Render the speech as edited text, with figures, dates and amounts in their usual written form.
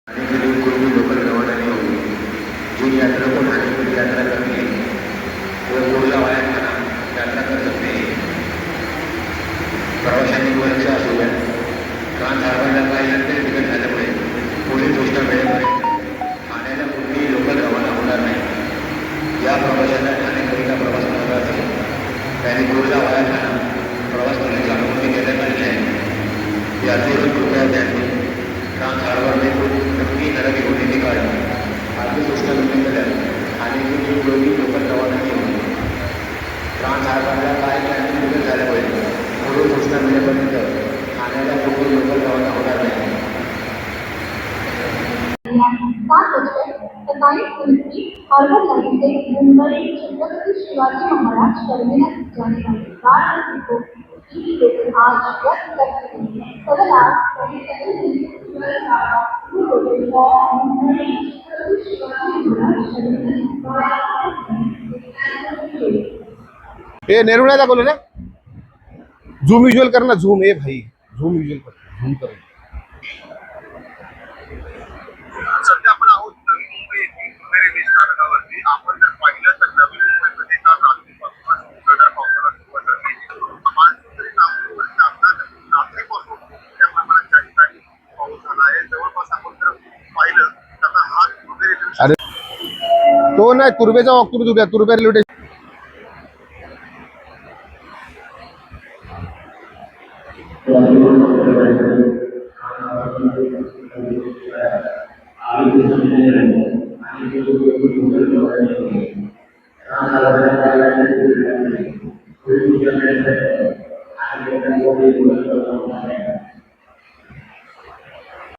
आणि कधी पूर्वी लोकल रवाना होती जी यात्रा को ठाणे यात्रा करते हैं वो कुर्ला वाया खाना यात्रा कर सकते हैं. प्रवाशांनी सुरक्षा असू द्या. ट्रान्स हार्बरला काही अंतर तिकीट झाल्यामुळे पुढील गोष्ट वेळेपर्यंत ठाण्याला कुठलीही लोकल रवाना होणार नाही. या प्रवाशांना ठाणेकरिता प्रवास करायचा असेल त्यांनी कुर्ला वाया खाना प्रवास करण्याची अनुमती देण्यात आली आहे. यात्रेवर कृपया द्यावी. ट्रान्स हार्बर में नक्की नरक होण्याची काळजी. आधी सूचना दिल्यास ठाण्याची एक दोन्ही लोकल रवाना नाही होती. ट्रान्स हार्बरला काय कॅन्टीन तिकीट झाल्यामुळे पुढील सूचना मिळेपर्यंत ठाण्याला कुठली लोकल रवाना होणार नाही. 7:27 हार्बर लाइन से मुंबई छत्रपति शिवाजी महाराज टर्मिनस जाने वाली कार को ई लोकल आज रद्द कर दी है. कल आज कभी मुंबई छत्रपति शिवाजी महाराज टर्मिनस. हे नेरुळा दाखवलं ना. झूम विज्युअल कर ना. झूम ए भाई झूम विज्युअल कर. झूम कर. सध्या आपण आहोत नवी मुंबई येथील रेल्वे स्थानकावरती. आपण जर पाहिलं तर नवी मुंबईमध्ये काल रात्रीपासून मुसळधार पावसाला सुरुवात झाली. मान्सून नागपूरवरती अपघात रात्रीपासून मोठ्या प्रमाणात त्या ठिकाणी पाऊस झाला आहे. जवळपास आपण जर पाहिलं तर हा मुंबई रेल्वे अरे तो नाही तुर्बेचा वाक्तूर तुर्ब्या तुर्ब्या रेल्वे स्टेशन.